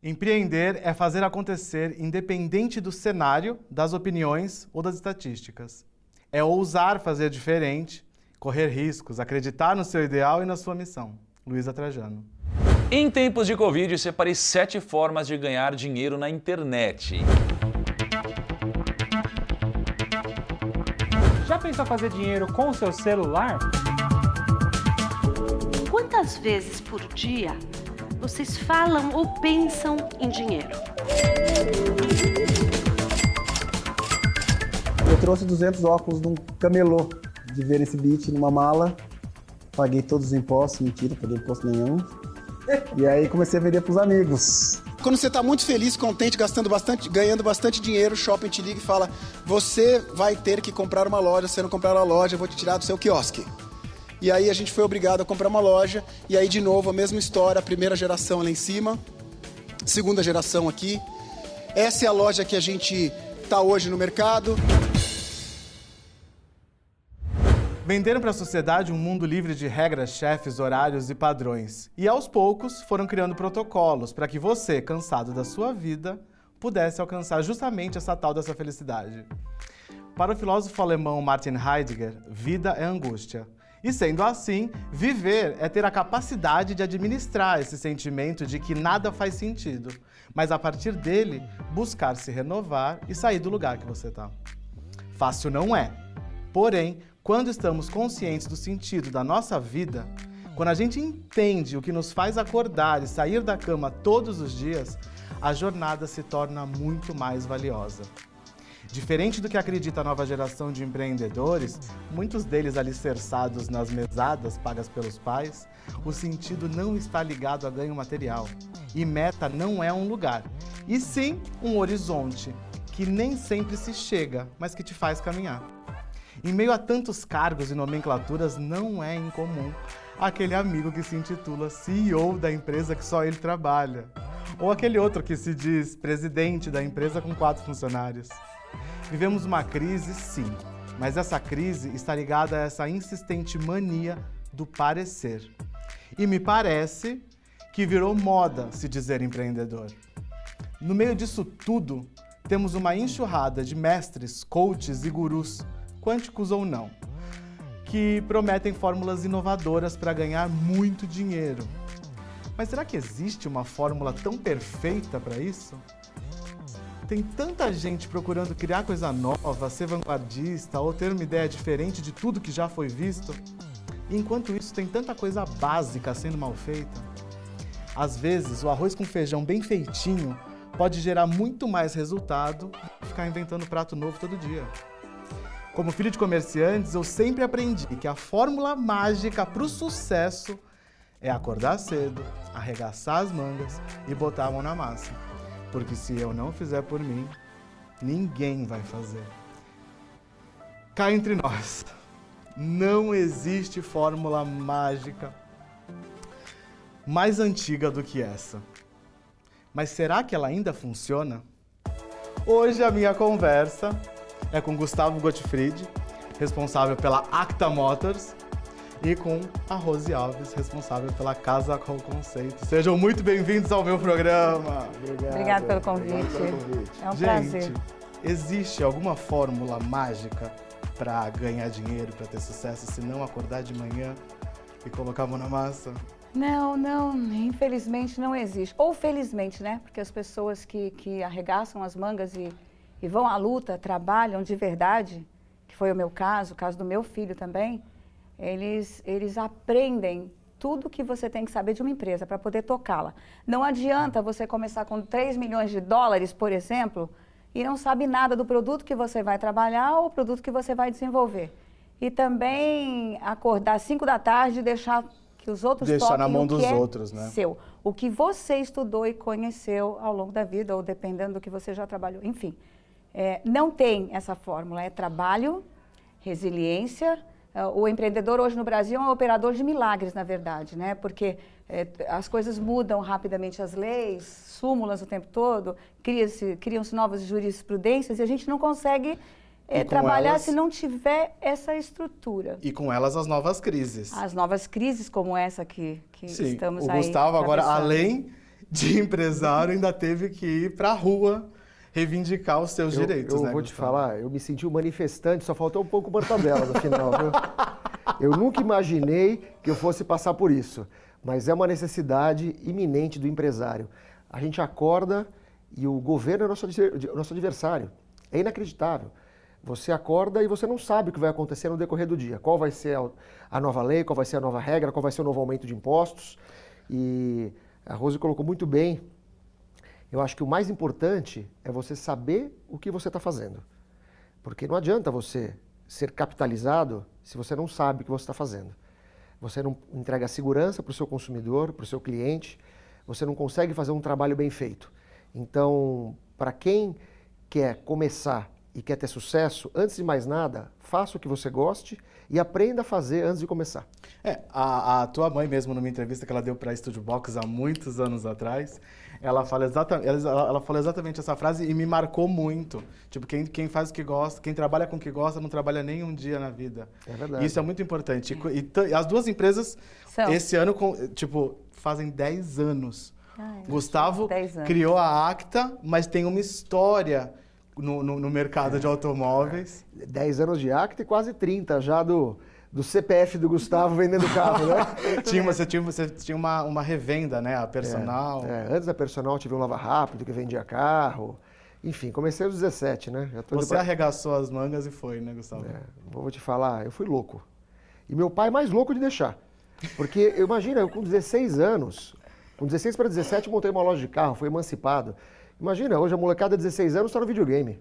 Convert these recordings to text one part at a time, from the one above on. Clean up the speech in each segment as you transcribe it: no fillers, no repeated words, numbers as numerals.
Empreender é fazer acontecer independente do cenário, das opiniões ou das estatísticas. É ousar fazer diferente, correr riscos, acreditar no seu ideal e na sua missão. Luísa Trajano. Em tempos de Covid, separei 7 formas de ganhar dinheiro na internet. Já pensou fazer dinheiro com o seu celular? Quantas vezes por dia vocês falam ou pensam em dinheiro? Eu trouxe 200 óculos de um camelô de ver esse beat numa mala. Paguei todos os impostos, mentira, não paguei imposto nenhum. E aí comecei a vender pros amigos. Quando você está muito feliz, contente, ganhando bastante dinheiro, o shopping te liga e fala: você vai ter que comprar uma loja, se não comprar uma loja, eu vou te tirar do seu quiosque. E aí a gente foi obrigado a comprar uma loja, e aí de novo a mesma história, a primeira geração lá em cima, segunda geração aqui. Essa é a loja que a gente está hoje no mercado. Venderam para a sociedade um mundo livre de regras, chefes, horários e padrões. E aos poucos foram criando protocolos para que você, cansado da sua vida, pudesse alcançar justamente essa tal dessa felicidade. Para o filósofo alemão Martin Heidegger, vida é angústia. E sendo assim, viver é ter a capacidade de administrar esse sentimento de que nada faz sentido, mas a partir dele, buscar se renovar e sair do lugar que você está. Fácil não é. Porém, quando estamos conscientes do sentido da nossa vida, quando a gente entende o que nos faz acordar e sair da cama todos os dias, a jornada se torna muito mais valiosa. Diferente do que acredita a nova geração de empreendedores, muitos deles alicerçados nas mesadas pagas pelos pais, o sentido não está ligado a ganho material. E meta não é um lugar, e sim um horizonte, que nem sempre se chega, mas que te faz caminhar. Em meio a tantos cargos e nomenclaturas, não é incomum aquele amigo que se intitula CEO da empresa que só ele trabalha, ou aquele outro que se diz presidente da empresa com 4 funcionários. Vivemos uma crise, sim, mas essa crise está ligada a essa insistente mania do parecer. E me parece que virou moda se dizer empreendedor. No meio disso tudo, temos uma enxurrada de mestres, coaches e gurus, quânticos ou não, que prometem fórmulas inovadoras para ganhar muito dinheiro. Mas será que existe uma fórmula tão perfeita para isso? Tem tanta gente procurando criar coisa nova, ser vanguardista ou ter uma ideia diferente de tudo que já foi visto. E enquanto isso, tem tanta coisa básica sendo mal feita. Às vezes, o arroz com feijão bem feitinho pode gerar muito mais resultado que ficar inventando prato novo todo dia. Como filho de comerciantes, eu sempre aprendi que a fórmula mágica para o sucesso é acordar cedo, arregaçar as mangas e botar a mão na massa. Porque se eu não fizer por mim, ninguém vai fazer. Cá entre nós, não existe fórmula mágica mais antiga do que essa. Mas será que ela ainda funciona? Hoje a minha conversa é com Gustavo Gottfried, responsável pela Acta Motors, e com a Rose Alves, responsável pela Casa com Conceito. Sejam muito bem-vindos ao meu programa. Obrigada pelo convite. É um prazer. Gente, existe alguma fórmula mágica para ganhar dinheiro, para ter sucesso, se não acordar de manhã e colocar a mão na massa? Não, infelizmente não existe. Ou felizmente, né? Porque as pessoas que arregaçam as mangas e vão à luta, trabalham de verdade, que foi o meu caso, o caso do meu filho também, eles aprendem tudo que você tem que saber de uma empresa para poder tocá-la. Não adianta você começar com 3 milhões de dólares, por exemplo, e não sabe nada do produto que você vai trabalhar ou o produto que você vai desenvolver. E também acordar às 5 da tarde e deixar que os outros toquem na mão o que dos é outros, né? seu. O que você estudou e conheceu ao longo da vida, ou dependendo do que você já trabalhou. Enfim, não tem essa fórmula. É trabalho, resiliência. O empreendedor hoje no Brasil é um operador de milagres, na verdade, né? Porque as coisas mudam rapidamente, as leis, súmulas o tempo todo, criam-se novas jurisprudências e a gente não consegue trabalhar se não tiver essa estrutura. E com elas as novas crises. As novas crises como essa que Sim, estamos o aí Gustavo agora, além de empresário ainda teve que ir para a rua reivindicar os seus direitos, eu né, vou te Gustavo? falar, eu me senti um manifestante, só faltou um pouco mortadela no final, viu? Eu nunca imaginei que eu fosse passar por isso, mas é uma necessidade iminente do empresário. A gente acorda e o governo é nosso adversário. É inacreditável. Você acorda e você não sabe o que vai acontecer no decorrer do dia. Qual vai ser a nova lei, qual vai ser a nova regra, qual vai ser o novo aumento de impostos. E a Rose colocou muito bem. Eu acho que o mais importante é você saber o que você está fazendo. Porque não adianta você ser capitalizado se você não sabe o que você está fazendo. Você não entrega segurança para o seu consumidor, para o seu cliente, você não consegue fazer um trabalho bem feito. Então, para quem quer começar e quer ter sucesso, antes de mais nada, faça o que você goste e aprenda a fazer antes de começar. A tua mãe mesmo, numa entrevista que ela deu para a Studio Box há muitos anos atrás, ela falou exatamente essa frase e me marcou muito. Tipo, quem faz o que gosta, quem trabalha com o que gosta, não trabalha nem um dia na vida. É verdade. Isso é muito importante. E as duas empresas, esse ano, fazem 10 anos. Gustavo 10 anos. criou a Acta, mas tem uma história no mercado de automóveis. 10 anos de Acta e quase 30 já do CPF do Gustavo vendendo carro, né? Você tinha uma revenda, né? A Personal. Antes da Personal tive um Lava Rápido que vendia carro. Enfim, comecei aos 17, né? Você arregaçou as mangas e foi, né, Gustavo? Vou te falar, eu fui louco. E meu pai mais louco de deixar. Porque, imagina, eu com 16 anos, com 16 para 17 montei uma loja de carro, fui emancipado. Imagina, hoje a molecada de 16 anos está no videogame.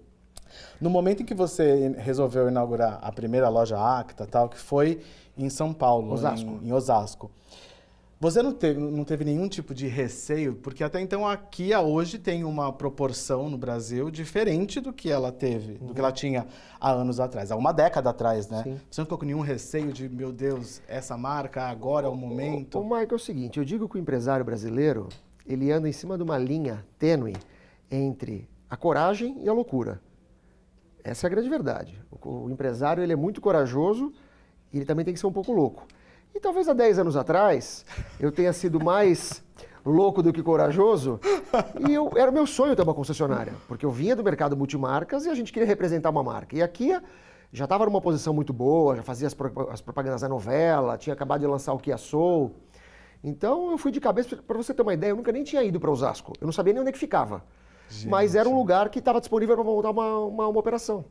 No momento em que você resolveu inaugurar a primeira loja Acta, tal, que foi em São Paulo, Osasco. Em Osasco, você não teve nenhum tipo de receio? Porque até então a Kia hoje tem uma proporção no Brasil diferente do que ela teve, do que ela tinha há anos atrás, há uma década atrás, né? Sim. Você não ficou com nenhum receio de, meu Deus, essa marca agora é o momento? Mike, é o seguinte, eu digo que o empresário brasileiro, ele anda em cima de uma linha tênue entre a coragem e a loucura. Essa é a grande verdade. O empresário, ele é muito corajoso e ele também tem que ser um pouco louco. E talvez há 10 anos atrás eu tenha sido mais louco do que corajoso e era meu sonho ter uma concessionária, porque eu vinha do mercado multimarcas e a gente queria representar uma marca. E a Kia já estava numa posição muito boa, já fazia as propagandas da novela, tinha acabado de lançar o Kia Soul. Então eu fui de cabeça, para você ter uma ideia, eu nunca nem tinha ido para Osasco, eu não sabia nem onde é que ficava. Gente. Mas era um lugar que estava disponível para montar uma operação.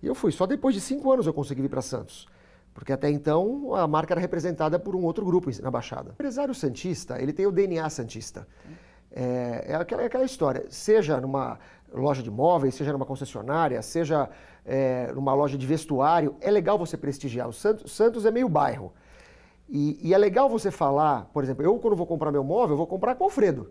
E eu fui. Só depois de 5 anos eu consegui vir para Santos. Porque até então a marca era representada por um outro grupo na Baixada. O empresário santista, ele tem o DNA santista. É aquela história. Seja numa loja de móveis, seja numa concessionária, seja numa loja de vestuário, é legal você prestigiar. O Santos é meio bairro. E é legal você falar, por exemplo, eu quando vou comprar meu móvel, eu vou comprar com o Alfredo.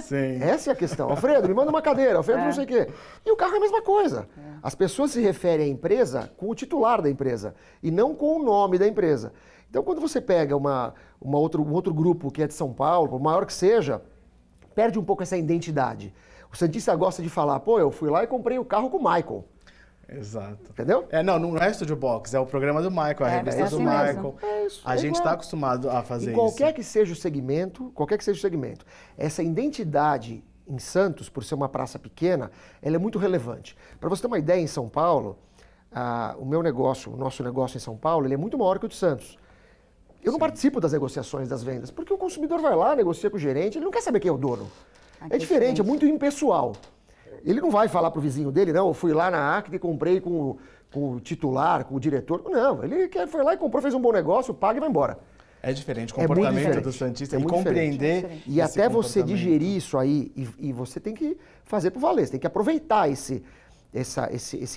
Sim. Essa é a questão. Alfredo, me manda uma cadeira, Alfredo não sei o quê. E o carro é a mesma coisa. As pessoas se referem à empresa com o titular da empresa e não com o nome da empresa. Então, quando você pega um outro grupo que é de São Paulo, por maior que seja, perde um pouco essa identidade. O santista gosta de falar, pô, eu fui lá e comprei o carro com o Michael. Exato. Entendeu? Não é Studio Box, é o programa do Michael, a revista assim do mesmo. Michael. A gente está acostumado a fazer isso. Qualquer que seja o segmento, essa identidade em Santos, por ser uma praça pequena, ela é muito relevante. Para você ter uma ideia, em São Paulo, o nosso negócio em São Paulo, ele é muito maior que o de Santos. Eu não participo das negociações das vendas, porque o consumidor vai lá, negocia com o gerente, ele não quer saber quem é o dono. É diferente, é muito impessoal. Ele não vai falar pro vizinho dele, não, eu fui lá na Acta e comprei com o titular, com o diretor. Não, ele foi lá e comprou, fez um bom negócio, paga e vai embora. É diferente, o comportamento do santista e compreender. E até você digerir isso aí, e você tem que fazer pro valer, você tem que aproveitar esse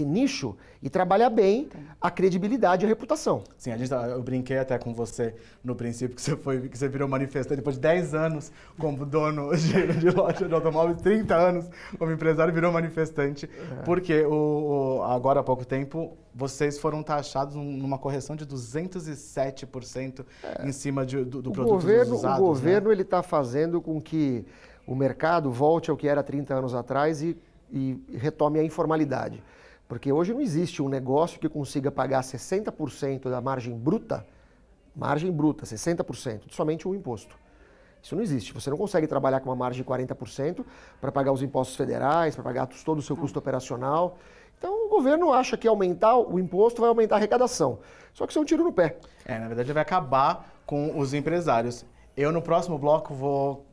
nicho e trabalhar bem a credibilidade e a reputação. Sim, eu brinquei até com você no princípio que você virou manifestante depois de 10 anos como dono de loja de automóveis, 30 anos como empresário, virou manifestante, porque agora há pouco tempo vocês foram taxados numa correção de 207% em cima do produto usados. O governo ele está fazendo com que o mercado volte ao que era 30 anos atrás e retome a informalidade. Porque hoje não existe um negócio que consiga pagar 60% da margem bruta, 60%, de somente um imposto. Isso não existe. Você não consegue trabalhar com uma margem de 40% para pagar os impostos federais, para pagar todo o seu custo operacional. Então, o governo acha que aumentar o imposto vai aumentar a arrecadação. Só que isso é um tiro no pé. Na verdade, vai acabar com os empresários. Eu, no próximo bloco, vou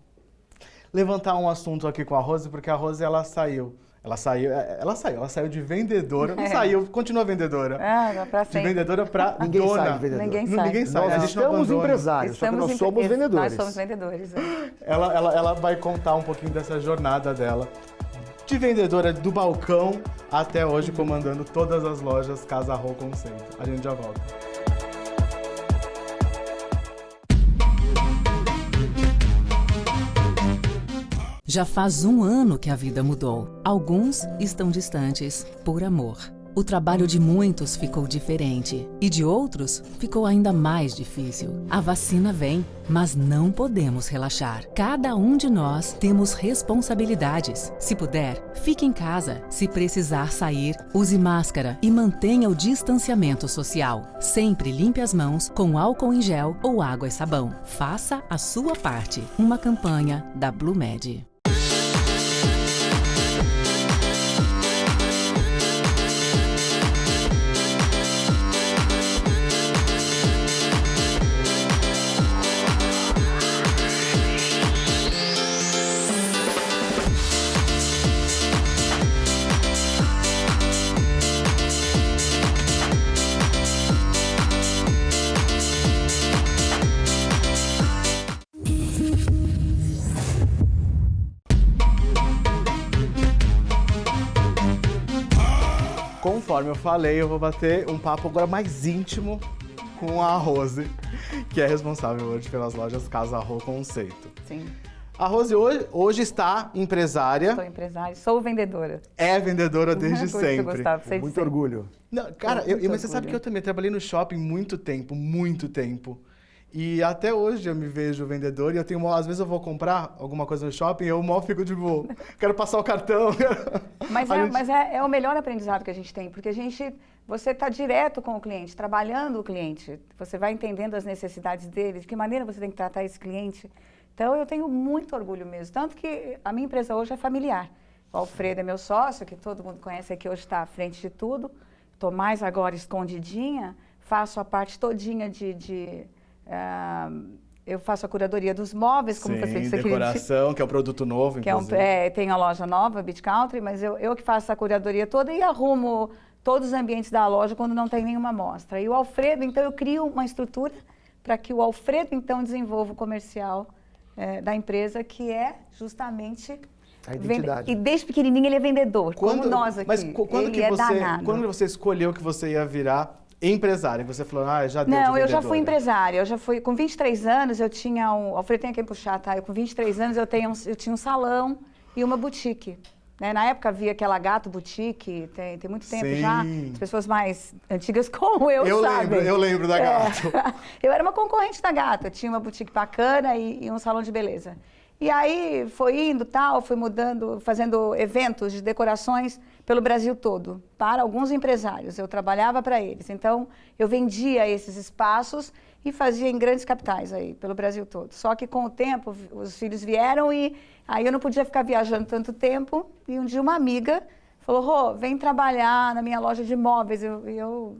levantar um assunto aqui com a Rose, porque a Rose, ela saiu de vendedora, não saiu, continua vendedora. Pra de sempre. vendedora para dona. Ninguém sai de vendedor. Ninguém sai. Nós a gente não estamos abandona. empresários, só que nós somos vendedores. Nós somos vendedores. Ela vai contar um pouquinho dessa jornada dela. De vendedora do balcão até hoje comandando todas as lojas Casa Rô Conceito. A gente já volta. Já faz 1 ano que a vida mudou. Alguns estão distantes por amor. O trabalho de muitos ficou diferente e de outros ficou ainda mais difícil. A vacina vem, mas não podemos relaxar. Cada um de nós temos responsabilidades. Se puder, fique em casa. Se precisar sair, use máscara e mantenha o distanciamento social. Sempre limpe as mãos com álcool em gel ou água e sabão. Faça a sua parte. Uma campanha da Blumed. Conforme eu falei, eu vou bater um papo agora mais íntimo com a Rose, que é responsável hoje pelas lojas Casa Rô Conceito. Sim. A Rose hoje está empresária. Sou empresária, sou vendedora. É vendedora desde Por isso, sempre. Gustavo, Com muito orgulho. Não, cara, mas você sabe que eu também trabalhei no shopping muito tempo. E até hoje eu me vejo vendedor e eu tenho, às vezes eu vou comprar alguma coisa no shopping e eu mal fico tipo, quero passar o cartão. Mas é o melhor aprendizado que a gente tem, porque você está direto com o cliente, trabalhando o cliente, você vai entendendo as necessidades dele, de que maneira você tem que tratar esse cliente. Então eu tenho muito orgulho mesmo, tanto que a minha empresa hoje é familiar. O Alfredo é meu sócio, que todo mundo conhece aqui, hoje está à frente de tudo. Estou mais agora escondidinha, faço a parte todinha eu faço a curadoria dos móveis, como você disse aqui. Decoração, que é o produto novo, inclusive. Tem a loja nova, Beach Country, mas eu que faço a curadoria toda e arrumo todos os ambientes da loja quando não tem nenhuma amostra. E o Alfredo, então, eu crio uma estrutura para que o Alfredo, então, desenvolva o comercial da empresa, que é justamente... A identidade. E desde pequenininho ele é vendedor, como nós aqui. Mas quando você escolheu que você ia virar empresária, você falou, já deu de vendedora. Não, eu já fui empresária. Com 23 anos eu tinha o Alfredo tem quem puxar, tá? Com 23 anos eu tinha um salão e uma boutique. Né? Na época havia aquela Gato Boutique, tem muito tempo já. As pessoas mais antigas como eu sabem. Eu lembro da Gato. Eu era uma concorrente da Gato. Eu tinha uma boutique bacana e um salão de beleza. E aí foi indo, fui mudando, fazendo eventos de decorações pelo Brasil todo, para alguns empresários. Eu trabalhava para eles. Então, eu vendia esses espaços e fazia em grandes capitais aí, pelo Brasil todo. Só que com o tempo, os filhos vieram e aí eu não podia ficar viajando tanto tempo. E um dia uma amiga falou, Rô, vem trabalhar na minha loja de móveis. Eu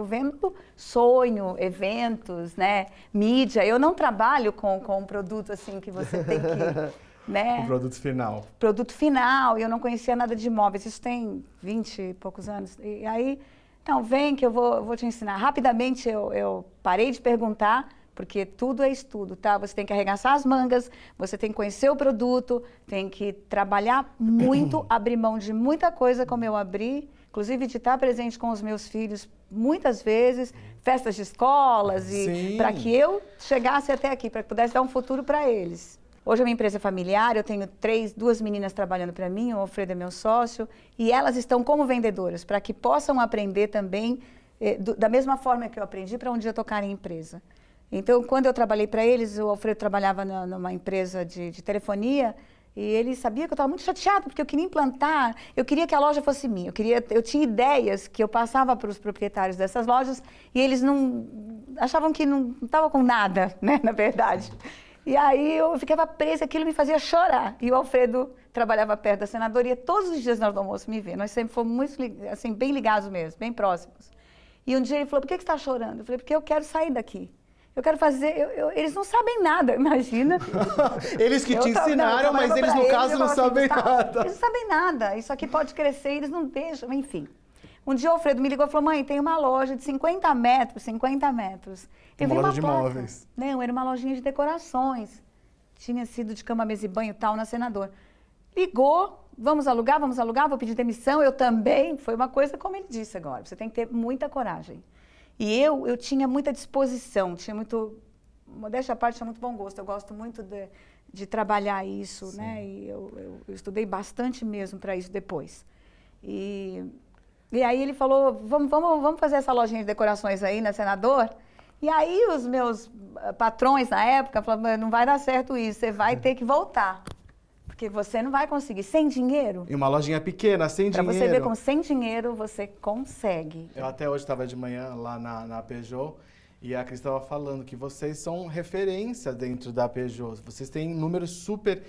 vendo sonho, eventos, né, mídia. Eu não trabalho com um produto assim que você tem que... Né? O produto final. Produto final, e eu não conhecia nada de móveis. Isso tem 20 e poucos anos. E aí, então, vem que eu vou te ensinar. Rapidamente eu parei de perguntar, porque tudo é estudo, tá? Você tem que arregaçar as mangas, você tem que conhecer o produto, tem que trabalhar muito, abrir mão de muita coisa como eu abri, inclusive de estar presente com os meus filhos muitas vezes, festas de escolas, e para que eu chegasse até aqui, para que pudesse dar um futuro para eles. Hoje a minha empresa é familiar, eu tenho 2 meninas trabalhando para mim, o Alfredo é meu sócio, e elas estão como vendedoras, para que possam aprender também, da mesma forma que eu aprendi, para um dia tocar em empresa. Então, quando eu trabalhei para eles, o Alfredo trabalhava numa empresa de telefonia, e ele sabia que eu estava muito chateada, porque eu queria implantar, eu queria que a loja fosse minha, eu tinha ideias que eu passava para os proprietários dessas lojas, e eles achavam que não estavam com nada, né, na verdade. E aí eu ficava presa, aquilo me fazia chorar. E o Alfredo trabalhava perto da senadoria, todos os dias na hora do almoço me via. Nós sempre fomos muito, assim, bem ligados mesmo, bem próximos. E um dia ele falou, por que você está chorando? Eu falei, porque eu quero sair daqui. Eu quero fazer... Eles não sabem nada, imagina. Eles que te ensinaram, mas eles, no caso, não sabem nada. Eles não sabem nada. Isso aqui pode crescer, eles não deixam, enfim. Um dia o Alfredo me ligou e falou, mãe, tem uma loja de 50 metros. Eu vi uma loja de placa. móveis. Não, era uma lojinha de decorações. Tinha sido de cama, mesa e banho e tal, na Senador. Ligou, vamos alugar, vou pedir demissão, eu também. Foi uma coisa como ele disse agora, você tem que ter muita coragem. E eu tinha muita disposição, tinha muito, modéstia à parte, tinha muito bom gosto. Eu gosto muito de trabalhar isso, sim, né? E eu estudei bastante mesmo para isso depois. E aí ele falou, vamos fazer essa lojinha de decorações aí na Senador? E aí os meus patrões na época falaram, não vai dar certo isso, você vai ter que voltar. Porque você não vai conseguir. Sem dinheiro... E uma lojinha pequena, sem dinheiro... Para você ver como sem dinheiro você consegue. Eu até hoje estava de manhã lá na Peugeot e a Cris estava falando que vocês são referência dentro da Peugeot. Vocês têm números super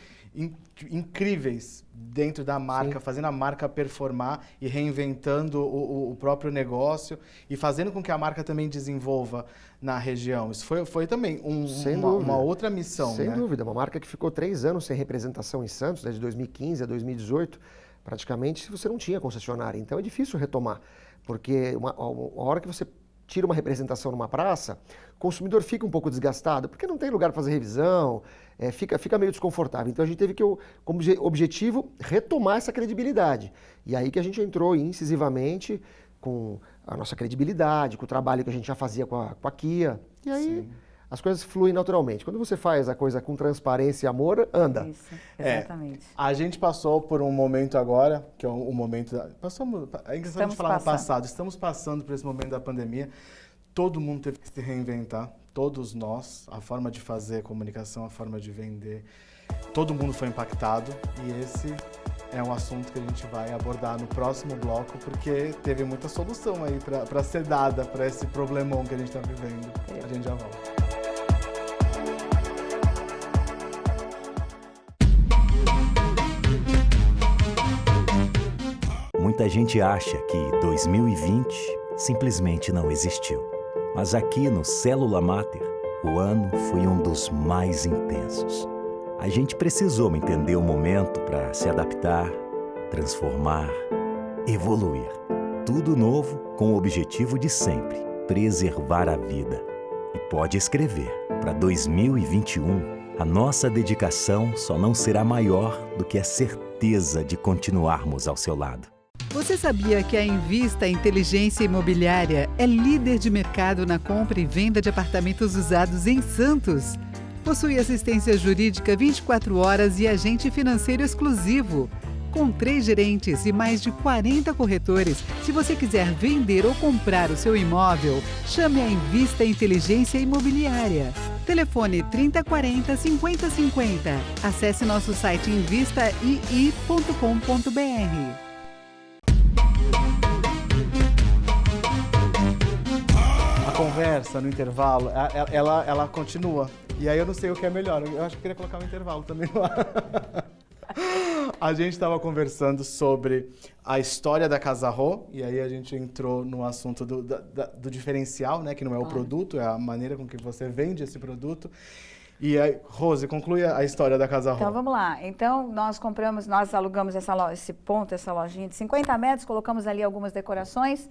incríveis dentro da marca, sim, fazendo a marca performar e reinventando o próprio negócio e fazendo com que a marca também desenvolva na região. Isso foi também uma outra missão, sem né? dúvida, uma marca que ficou 3 anos sem representação em Santos, desde 2015 a 2018, praticamente você não tinha concessionária. Então é difícil retomar, porque a hora que você tira uma representação numa praça, o consumidor fica um pouco desgastado, porque não tem lugar para fazer revisão, fica meio desconfortável. Então a gente teve que, como objetivo, retomar essa credibilidade. E aí que a gente entrou incisivamente com a nossa credibilidade, com o trabalho que a gente já fazia com a Kia. E aí, sim, as coisas fluem naturalmente. Quando você faz a coisa com transparência e amor, anda. Isso, exatamente. A gente passou por um momento agora, que é o momento... É engraçado a gente falar no passado. Estamos passando por esse momento da pandemia. Todo mundo teve que se reinventar. Todos nós. A forma de fazer comunicação, a forma de vender. Todo mundo foi impactado. E esse é um assunto que a gente vai abordar no próximo bloco, porque teve muita solução aí para ser dada para esse problemão que a gente está vivendo. A gente já volta. Muita gente acha que 2020 simplesmente não existiu. Mas aqui no Célula Mater, o ano foi um dos mais intensos. A gente precisou entender o momento para se adaptar, transformar, evoluir. Tudo novo com o objetivo de sempre, preservar a vida. E pode escrever, para 2021, a nossa dedicação só não será maior do que a certeza de continuarmos ao seu lado. Você sabia que a Invista Inteligência Imobiliária é líder de mercado na compra e venda de apartamentos usados em Santos? Possui assistência jurídica 24 horas e agente financeiro exclusivo. Com 3 gerentes e mais de 40 corretores, se você quiser vender ou comprar o seu imóvel, chame a Invista Inteligência Imobiliária. Telefone 3040 5050. Acesse nosso site invistaii.com.br. A conversa no intervalo, ela continua. E aí eu não sei o que é melhor. Eu acho que eu queria colocar um intervalo também lá. A gente estava conversando sobre a história da Casa Rô, e aí a gente entrou no assunto do diferencial, né? Que não é o produto, é a maneira com que você vende esse produto. E aí, Rose, conclui a história da Casa Rô. Então, vamos lá. Então, nós alugamos essa lojinha de 50 metros, colocamos ali algumas decorações,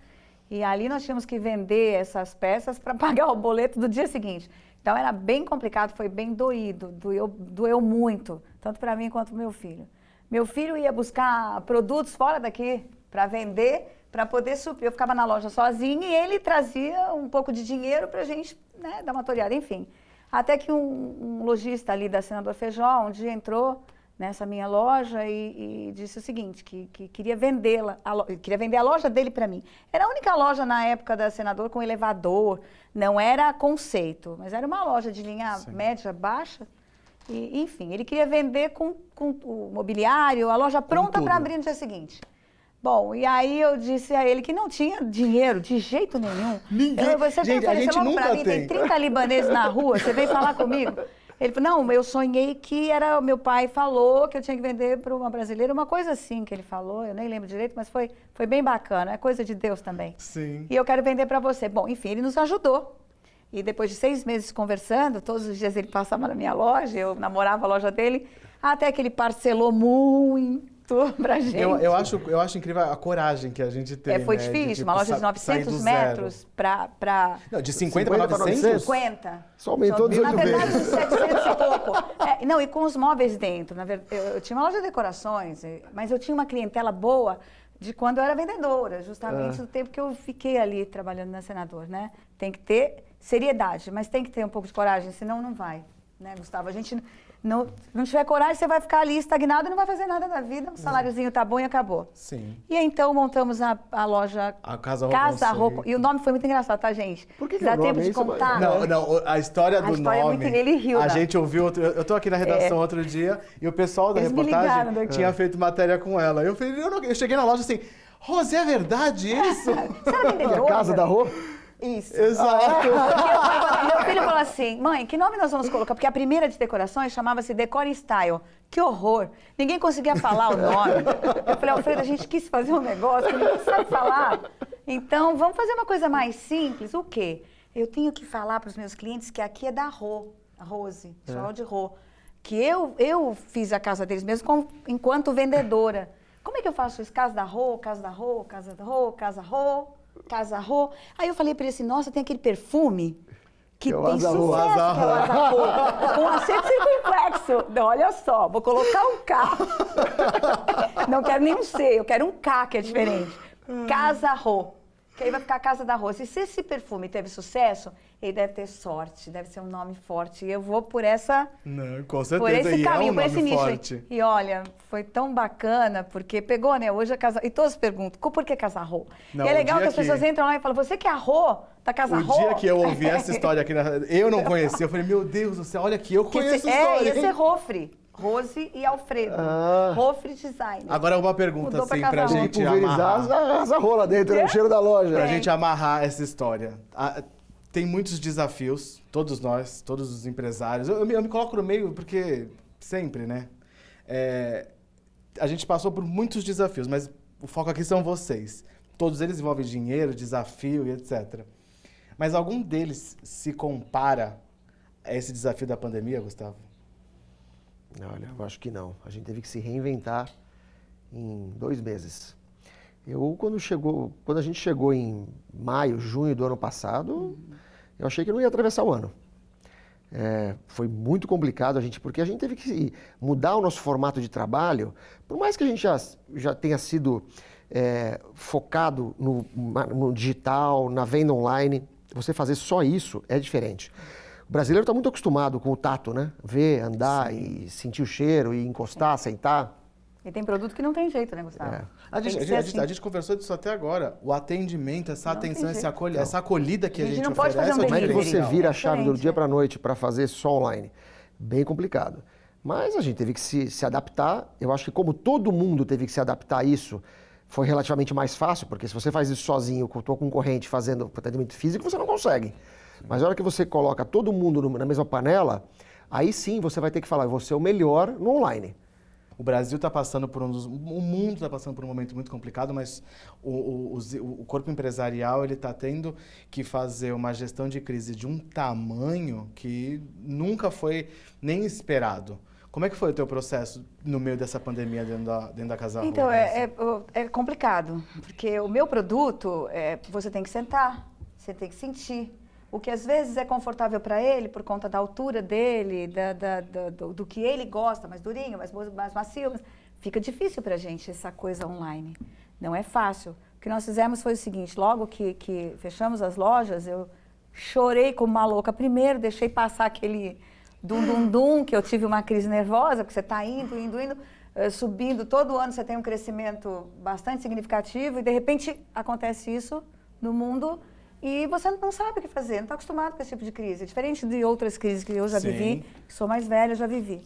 e ali nós tínhamos que vender essas peças para pagar o boleto do dia seguinte. Então, era bem complicado, foi bem doeu muito, tanto para mim quanto para o meu filho. Meu filho ia buscar produtos fora daqui para vender, para poder suprir. Eu ficava na loja sozinha e ele trazia um pouco de dinheiro para a gente, né, dar uma toreada, enfim. Até que um lojista ali da Senador Feijó um dia entrou nessa minha loja e disse o seguinte, que queria vender a loja dele para mim. Era a única loja na época da Senador com elevador, não era conceito, mas era uma loja de linha média, baixa. E, enfim, ele queria vender com o mobiliário, a loja pronta para abrir no dia seguinte. Bom, e aí eu disse a ele que não tinha dinheiro de jeito nenhum. Você gente, a gente nunca tem 30 libaneses na rua, você vem falar comigo? Ele falou, não, eu sonhei que era, meu pai falou que eu tinha que vender para uma brasileira, uma coisa assim que ele falou, eu nem lembro direito, mas foi bem bacana, é coisa de Deus também. Sim. E eu quero vender para você. Bom, enfim, ele nos ajudou. E depois de 6 meses conversando, todos os dias ele passava na minha loja, eu namorava a loja dele, até que ele parcelou muito pra gente. Eu acho incrível a coragem que a gente tem. Foi né? difícil, de, uma loja de 900 metros para... Não, de 50 para 900? 50. Só aumentou 18 vezes. Na verdade, 700 e pouco. Não, e com os móveis dentro. Na verdade, eu tinha uma loja de decorações, mas eu tinha uma clientela boa de quando eu era vendedora, justamente do tempo que eu fiquei ali trabalhando na Senador, né? Tem que ter seriedade, mas tem que ter um pouco de coragem, senão não vai, né, Gustavo? A gente não tiver coragem, você vai ficar ali estagnado e não vai fazer nada da vida, o saláriozinho tá bom e acabou. Sim. E então montamos a loja a Casa Roupa. E o nome foi muito engraçado, tá, gente? Por que dá o tempo nome? de contar? Não, a história do nome. É muito, ele riu. A gente ouviu, eu tô aqui na redação outro dia e o pessoal da reportagem tinha feito matéria com ela. Eu falei, eu cheguei na loja assim, Rose, é verdade isso? Você era vendedora? A Casa da Rô? Isso. Exato. Meu filho falou assim, mãe, que nome nós vamos colocar? Porque a primeira de decorações chamava-se Decore Style. Que horror. Ninguém conseguia falar o nome. Eu falei, Alfredo, a gente quis fazer um negócio que ninguém sabe falar. Então, vamos fazer uma coisa mais simples. O quê? Eu tenho que falar para os meus clientes que aqui é da Rô, a Rose, chamava de Rô. Que eu fiz a casa deles mesmo enquanto vendedora. Como é que eu faço isso? Casa da Rô, Casa da Rô, Casa da Rô, Casa Rô. Casa Rô. Aí eu falei pra ele assim, nossa, tem aquele perfume que tem sucesso, que é o Azarrô, com acento circunflexo. Não, olha só, vou colocar um K. Não quero nem um C, eu quero um K, que é diferente. Casa Rô. Que aí vai ficar a Casa da Rose. E se esse perfume teve sucesso, ele deve ter sorte, deve ser um nome forte. E eu vou por essa... Não, com certeza, por esse caminho, por esse nicho. Forte. E olha, foi tão bacana, porque pegou, né? Hoje a Casa... E todos perguntam, por que Casa Rô? E é legal que as pessoas entram lá e falam, você que é a Rô da Casa Rô? O dia que eu ouvi essa história aqui, eu não conhecia, eu falei, meu Deus do céu, olha aqui, eu conheço a história. Ia ser Rofre. Rose e Alfredo. Rofre Design. Agora uma pergunta assim pra gente amarrar. As rola dentro, no cheiro da loja. Pra gente amarrar essa história. Tem muitos desafios, todos nós, todos os empresários. Eu me coloco no meio porque sempre, né? A gente passou por muitos desafios, mas o foco aqui são vocês. Todos eles envolvem dinheiro, desafio e etc. Mas algum deles se compara a esse desafio da pandemia, Gustavo? Olha, eu acho que não. A gente teve que se reinventar em 2 meses. Quando a gente chegou em maio, junho do ano passado, eu achei que não ia atravessar o ano. Foi muito complicado, porque a gente teve que mudar o nosso formato de trabalho. Por mais que a gente já tenha sido focado no digital, na venda online, você fazer só isso é diferente. O brasileiro está muito acostumado com o tato, né? Ver, andar e sentir o cheiro e encostar, sentar. E tem produto que não tem jeito, né, Gustavo? A gente conversou disso até agora. O atendimento, essa atenção, essa acolhida que a gente não oferece. Pode fazer um Como é que você vira a chave do dia para a noite para fazer só online? Bem complicado. Mas a gente teve que se adaptar. Eu acho que como todo mundo teve que se adaptar a isso, foi relativamente mais fácil, porque se você faz isso sozinho, com o teu concorrente fazendo atendimento físico, você não consegue. Mas na hora que você coloca todo mundo na mesma panela, aí sim você vai ter que falar, eu vou ser o melhor no online. O Brasil está passando por o mundo está passando por um momento muito complicado, mas o corpo empresarial ele está tendo que fazer uma gestão de crise de um tamanho que nunca foi nem esperado. Como é que foi o teu processo no meio dessa pandemia dentro da Casa Rô? Então, é complicado, porque o meu produto, você tem que sentar, você tem que sentir. O que às vezes é confortável para ele, por conta da altura dele, do que ele gosta, mais durinho, mais macio, fica difícil para a gente essa coisa online. Não é fácil. O que nós fizemos foi o seguinte, logo que fechamos as lojas, eu chorei como uma louca. Primeiro, deixei passar aquele dum-dum-dum, que eu tive uma crise nervosa, porque você está indo, subindo, todo ano você tem um crescimento bastante significativo e de repente acontece isso no mundo e você não sabe o que fazer, não está acostumado com esse tipo de crise. Diferente de outras crises que eu já vivi, que sou mais velha, já vivi.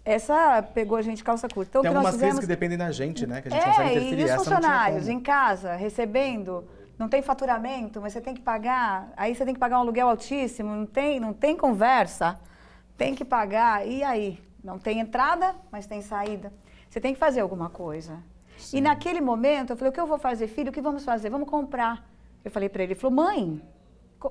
Essa pegou a gente calça curta. Então, tem algumas crises que dependem da gente, né? Que a gente consegue interferir. E os funcionários em casa, recebendo, não tem faturamento, mas você tem que pagar, aí você tem que pagar um aluguel altíssimo, não tem conversa. tem que pagar, e aí? Não tem entrada, mas tem saída. Você tem que fazer alguma coisa. Sim. E naquele momento, eu falei, o que eu vou fazer, filho? O que vamos fazer? Vamos comprar. Eu falei para ele, ele falou, mãe,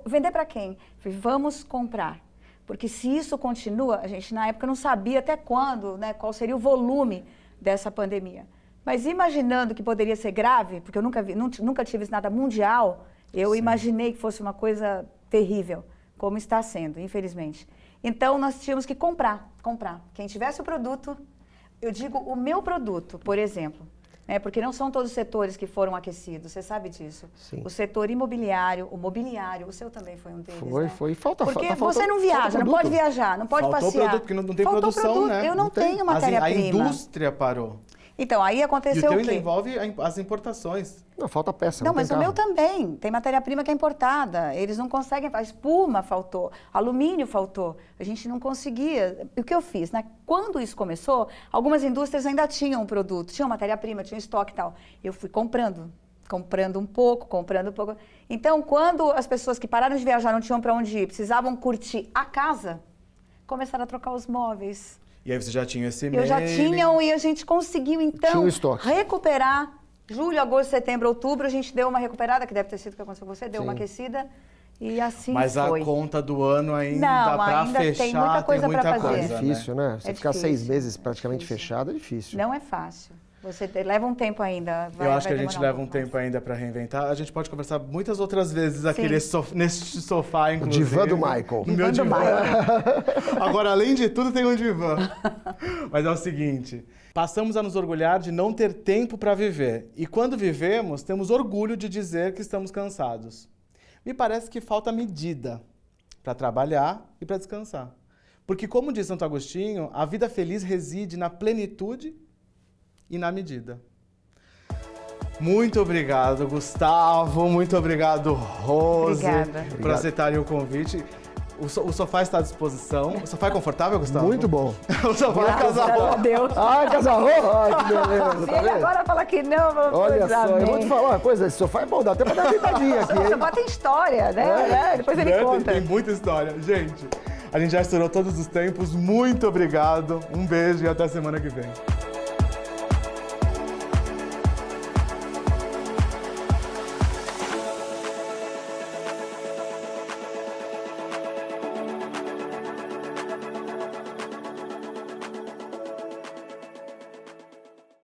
vender para quem? Eu falei, vamos comprar. Porque se isso continua, a gente na época não sabia até quando, né, qual seria o volume dessa pandemia. Mas imaginando que poderia ser grave, porque eu nunca tive nada mundial, eu imaginei que fosse uma coisa terrível, como está sendo, infelizmente. Então, nós tínhamos que comprar. Quem tivesse o produto, eu digo o meu produto, por exemplo, né, porque não são todos os setores que foram aquecidos, você sabe disso. Sim. O setor imobiliário, o mobiliário, o seu também foi um deles, né? Foi. Porque você não viaja, não pode viajar, não pode passear. Faltou produto, porque não tem produção, né? Eu não tenho matéria-prima. A indústria parou. Então, aí aconteceu o quê? E o teu ainda envolve as importações. Não, falta peça. Não, mas o meu também. Tem matéria-prima que é importada. Eles não conseguem. A espuma faltou. Alumínio faltou. A gente não conseguia. O que eu fiz? Né? Quando isso começou, algumas indústrias ainda tinham produto. Tinham matéria-prima, tinham estoque e tal. Eu fui comprando um pouco. Então, quando as pessoas que pararam de viajar não tinham para onde ir, precisavam curtir a casa, começaram a trocar os móveis. E aí você já tinha esse e-mail? Eu já tinha, e a gente conseguiu, então, recuperar. Julho, agosto, setembro, outubro, a gente deu uma recuperada, que deve ter sido o que aconteceu com você, deu uma aquecida, e assim Mas foi. A conta do ano ainda para fechar, tem muita coisa para fazer. É difícil, né? Você ficar difícil, 6 meses praticamente fechado é difícil. Não é fácil. Você leva um tempo ainda. Eu acho que a gente leva um tempo ainda para reinventar. A gente pode conversar muitas outras vezes aqui neste sofá, inclusive. O divã do Michael. Meu divã. Agora, além de tudo, tem um divã. Mas é o seguinte, passamos a nos orgulhar de não ter tempo para viver. E quando vivemos, temos orgulho de dizer que estamos cansados. Me parece que falta medida para trabalhar e para descansar. Porque, como diz Santo Agostinho, a vida feliz reside na plenitude e na medida. Muito obrigado, Gustavo. Muito obrigado, Rose, por aceitarem o convite. O sofá está à disposição. O sofá é confortável, Gustavo? Muito bom. O sofá é casarro. Ah, casarro? Ai, que beleza. Tá ele agora fala que não, vamos Olha só, eu vou te falar uma coisa, esse sofá é bom, dá até pra dar uma deitadinha aqui. O sofá tem história, né? Depois ele conta. Tem muita história. Gente, a gente já estourou todos os tempos. Muito obrigado. Um beijo e até semana que vem.